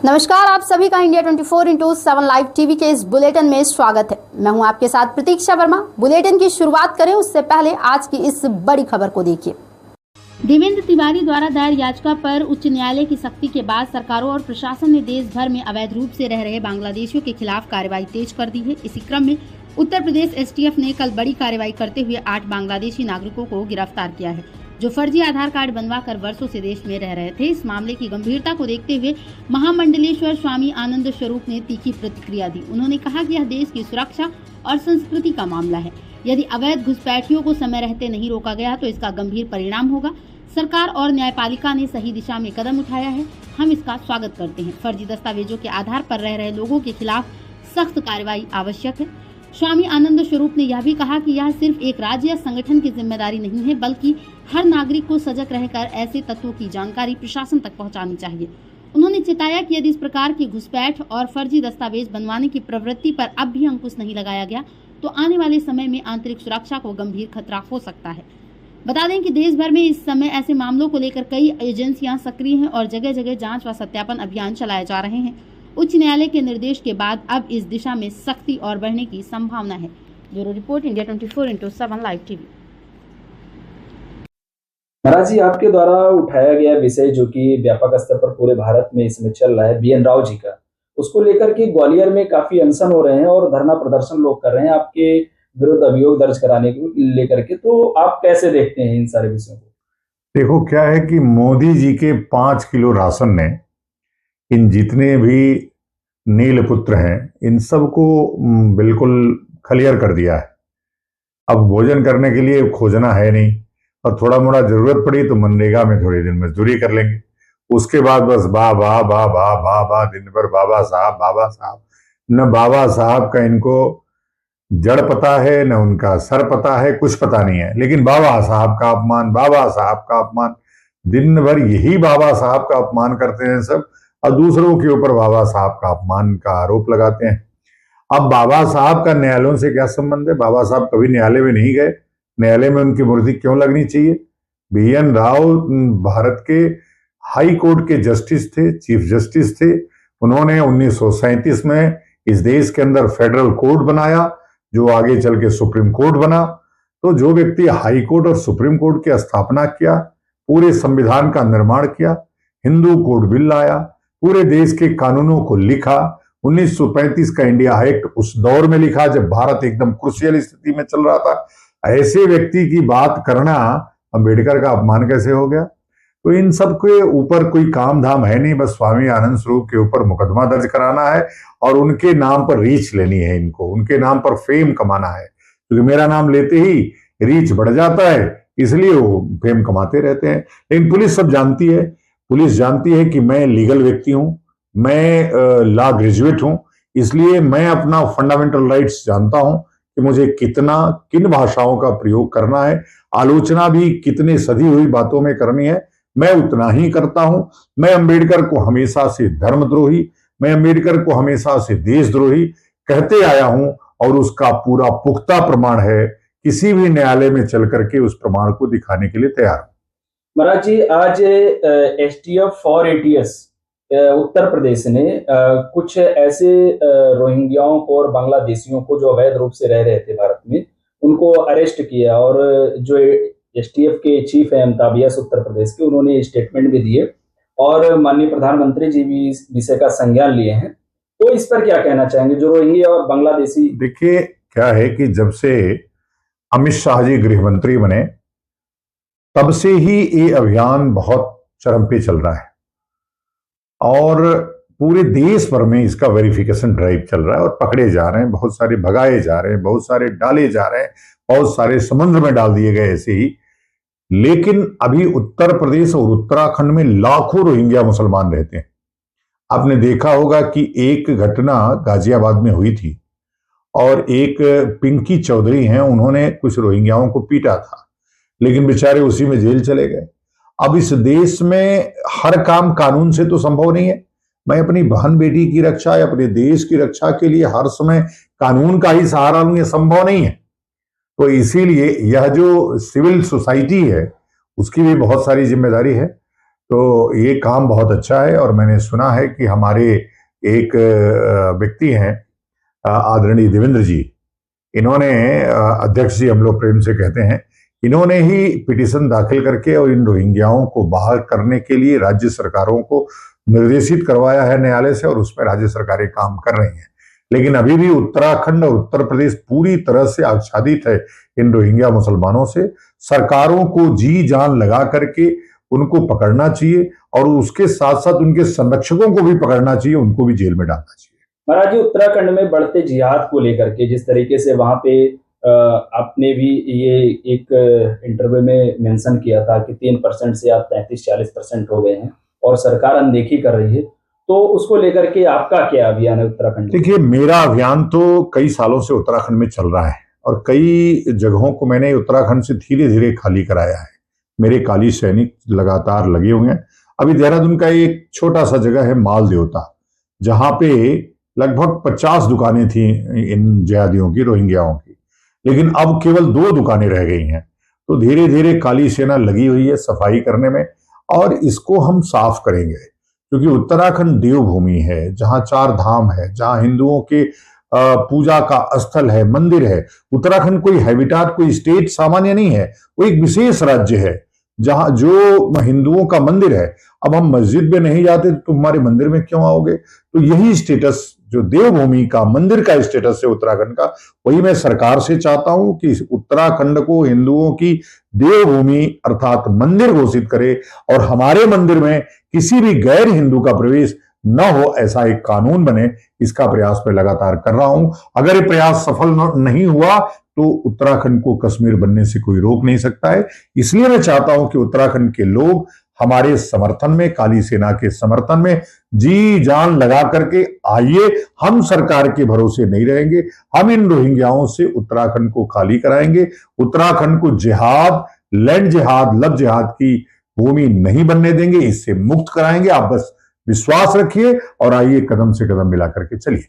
नमस्कार, आप सभी का इंडिया 24x7 लाइव टीवी के इस बुलेटिन में स्वागत है। मैं हूं आपके साथ प्रतीक्षा वर्मा। बुलेटिन की शुरुआत करें उससे पहले आज की इस बड़ी खबर को देखिए। देवेंद्र तिवारी द्वारा दायर याचिका पर उच्च न्यायालय की सख्ती के बाद सरकारों और प्रशासन ने देश भर में अवैध रूप से रह रहे बांग्लादेशियों के खिलाफ कार्रवाई तेज कर दी है। इसी क्रम में उत्तर प्रदेश एसटीएफ ने कल बड़ी कार्रवाई करते हुए 8 बांग्लादेशी नागरिकों को गिरफ्तार किया है, जो फर्जी आधार कार्ड बनवाकर वर्षों से देश में रह रहे थे। इस मामले की गंभीरता को देखते हुए महामंडलेश्वर स्वामी आनंद स्वरूप ने तीखी प्रतिक्रिया दी। उन्होंने कहा कि यह देश की सुरक्षा और संस्कृति का मामला है। यदि अवैध घुसपैठियों को समय रहते नहीं रोका गया तो इसका गंभीर परिणाम होगा। सरकार और न्यायपालिका ने सही दिशा में कदम उठाया है, हम इसका स्वागत करते हैं। फर्जी दस्तावेजों के आधार पर रह रहे लोगों के खिलाफ सख्त कार्रवाई आवश्यक है। स्वामी आनंद स्वरूप ने यह भी कहा कि यह सिर्फ एक राज्य या संगठन की जिम्मेदारी नहीं है, बल्कि हर नागरिक को सजग रहकर ऐसे तत्वों की जानकारी प्रशासन तक पहुंचानी चाहिए। उन्होंने चेताया कि यदि इस प्रकार की घुसपैठ और फर्जी दस्तावेज बनवाने की प्रवृत्ति पर अब भी अंकुश नहीं लगाया गया तो आने वाले समय में आंतरिक सुरक्षा को गंभीर खतरा हो सकता है। बता दें कि देश भर में इस समय ऐसे मामलों को लेकर कई एजेंसियां सक्रिय हैं और जगह जगह जांच व सत्यापन अभियान चलाए जा रहे हैं। उच्च न्यायालय के निर्देश के बाद अब इस दिशा में सख्ती और बढ़ने की संभावना है। Bureau report, India 24x7 live TV. महाराज जी, आपके द्वारा उठाया गया विषय जो कि व्यापक स्तर पर पूरे भारत में इसमें चल रहा है, BN राव जी का, उसको लेकर के ग्वालियर में काफी अनशन हो रहे हैं और धरना प्रदर्शन लोग कर रहे हैं आपके विरुद्ध अभियोग दर्ज कराने को लेकर के, तो आप कैसे देखते हैं इन सारे विषयों को? देखो, क्या है कि मोदी जी के 5 किलो राशन ने इन जितने भी नीलपुत्र हैं इन सबको बिल्कुल क्लियर कर दिया है। अब भोजन करने के लिए खोजना है नहीं, और थोड़ा मोड़ा जरूरत पड़ी तो मनरेगा में थोड़ी दिन मजदूरी कर लेंगे। उसके बाद बस बा बा बा बा बा बा दिन भर बाबा साहब बाबा साहब। न बाबा साहब का इनको जड़ पता है, न उनका सर पता है, कुछ पता नहीं है, लेकिन बाबा साहब का अपमान, बाबा साहब का अपमान, दिन भर यही बाबा साहब का अपमान करते हैं सब, और दूसरों के ऊपर बाबा साहब का अपमान का आरोप लगाते हैं। अब बाबा साहब का न्यायालयों से क्या संबंध है? बाबा साहब कभी न्यायालय में नहीं गए, न्यायालय में उनकी मूर्ति क्यों लगनी चाहिए? BN राव भारत के हाई कोर्ट के जस्टिस थे, चीफ जस्टिस थे। उन्होंने 1937 में इस देश के अंदर फेडरल कोर्ट बनाया, जो आगे चल के सुप्रीम कोर्ट बना। तो जो व्यक्ति हाई कोर्ट और सुप्रीम कोर्ट की स्थापना किया, पूरे संविधान का निर्माण किया, हिंदू कोड बिल लाया, पूरे देश के कानूनों को लिखा, 1935 का इंडिया एक्ट उस दौर में लिखा जब भारत एकदम क्रुशियल स्थिति में चल रहा था। ऐसे व्यक्ति की बात करना अंबेडकर का अपमान कैसे हो गया? तो इन सब के ऊपर कोई काम धाम है नहीं, बस स्वामी आनंद स्वरूप के ऊपर मुकदमा दर्ज कराना है और उनके नाम पर रीच लेनी है, इनको उनके नाम पर फेम कमाना है। क्योंकि मेरा नाम लेते ही रीच बढ़ जाता है, इसलिए वो फेम कमाते रहते हैं। लेकिन पुलिस सब जानती है, पुलिस जानती है कि मैं लीगल व्यक्ति हूं, मैं लॉ ग्रेजुएट हूं, इसलिए मैं अपना फंडामेंटल राइट्स जानता हूं कि मुझे किन भाषाओं का प्रयोग करना है, आलोचना भी कितने सधी हुई बातों में करनी है, मैं उतना ही करता हूं। मैं अंबेडकर को हमेशा से धर्मद्रोही, मैं अंबेडकर को हमेशा से देशद्रोही कहते आया हूं और उसका पूरा पुख्ता प्रमाण है। किसी भी न्यायालय में चल करके उस प्रमाण को दिखाने के लिए तैयार हूं। महाराज जी, आज STF for ATS Uttar Pradesh ने कुछ ऐसे रोहिंग्याओं को और बांग्लादेशियों को जो अवैध रूप से रह रहे थे भारत में, उनको अरेस्ट किया। और जो STF के चीफ है अमिताभ यस उत्तर प्रदेश के, उन्होंने स्टेटमेंट भी दिए और माननीय प्रधानमंत्री जी भी इस विषय का संज्ञान लिए हैं। तो इस पर क्या कहना चाहेंगे जो रोहिंग्या और बांग्लादेशी? देखिए, क्या है कि जब से अमित शाह जी गृह मंत्री बने तब से ही ये अभियान बहुत चरम पे चल रहा है और पूरे देश भर में इसका वेरिफिकेशन ड्राइव चल रहा है और पकड़े जा रहे हैं, बहुत सारे भगाए जा रहे हैं, बहुत सारे डाले जा रहे हैं, बहुत सारे समुद्र में डाल दिए गए ऐसे ही। लेकिन अभी उत्तर प्रदेश और उत्तराखंड में लाखों रोहिंग्या मुसलमान रहते हैं। आपने देखा होगा कि एक घटना गाजियाबाद में हुई थी और एक पिंकी चौधरी हैं, उन्होंने कुछ रोहिंग्याओं को पीटा था, लेकिन बेचारे उसी में जेल चले गए। अब इस देश में हर काम कानून से तो संभव नहीं है। मैं अपनी बहन बेटी की रक्षा या अपने देश की रक्षा के लिए हर समय कानून का ही सहारा लूं, ये संभव नहीं है। तो इसीलिए यह जो सिविल सोसाइटी है उसकी भी बहुत सारी जिम्मेदारी है। तो ये काम बहुत अच्छा है। और मैंने सुना है कि हमारे एक व्यक्ति हैं आदरणीय देवेंद्र जी, इन्होंने अध्यक्ष जी हम लोग प्रेम से कहते हैं, इन्होंने ही पिटीशन दाखिल करके और इन रोहिंग्याओं को बाहर करने के लिए राज्य सरकारों को निर्देशित करवाया है न्यायालय से, और उसमें राज्य सरकारें काम कर रही हैं। लेकिन अभी भी उत्तराखंड और उत्तर प्रदेश पूरी तरह से आच्छादित है इन रोहिंग्या मुसलमानों से। सरकारों को जी जान लगा करके उनको पकड़ना चाहिए, और उसके साथ साथ उनके संरक्षकों को भी पकड़ना चाहिए, उनको भी जेल में डालना चाहिए। महाराज जी, उत्तराखंड में बढ़ते जिहाद को लेकर के जिस तरीके से वहां पे आपने भी ये एक इंटरव्यू में मेंशन किया था कि 3% से आप 33-40% हो गए हैं और सरकार अनदेखी कर रही है, तो उसको लेकर के आपका क्या अभियान है उत्तराखंड? देखिए, मेरा अभियान तो कई सालों से उत्तराखंड में चल रहा है, और कई जगहों को मैंने उत्तराखंड से धीरे धीरे खाली कराया है। मेरे काली सैनिक लगातार लगे हुए हैं। अभी देहरादून का एक छोटा सा जगह है माल देवता, जहां पे लगभग 50 दुकानें थी इन जिहादियों की, रोहिंग्याओं की, लेकिन अब केवल 2 दुकानें रह गई हैं। तो धीरे धीरे काली सेना लगी हुई है सफाई करने में, और इसको हम साफ करेंगे, क्योंकि उत्तराखंड देवभूमि है, जहां 4 धाम है, जहां हिंदुओं के पूजा का स्थल है, मंदिर है। उत्तराखंड कोई हैबिटाट, कोई स्टेट सामान्य नहीं है, वो एक विशेष राज्य है जहां जो हिंदुओं का मंदिर है। अब हम मस्जिद में नहीं जाते तो हमारे मंदिर में क्यों आओगे? तो यही स्टेटस जो देवभूमि का, मंदिर का स्टेटस है उत्तराखंड का, वही मैं सरकार से चाहता हूं कि उत्तराखंड को हिंदुओं की देवभूमि अर्थात मंदिर घोषित करे, और हमारे मंदिर में किसी भी गैर हिंदू का प्रवेश न हो, ऐसा एक कानून बने। इसका प्रयास मैं लगातार कर रहा हूं। अगर ये प्रयास सफल नहीं हुआ तो उत्तराखंड को कश्मीर बनने से कोई रोक नहीं सकता है। इसलिए मैं चाहता हूं कि उत्तराखंड के लोग हमारे समर्थन में, काली सेना के समर्थन में जी जान लगा करके आइए। हम सरकार के भरोसे नहीं रहेंगे। हम इन रोहिंग्याओं से उत्तराखंड को खाली कराएंगे। उत्तराखंड को जिहाद, लैंड जिहाद, लव जिहाद की भूमि नहीं बनने देंगे। इससे मुक्त कराएंगे। आप बस विश्वास रखिए और आइए, कदम से कदम मिला करके चलिए।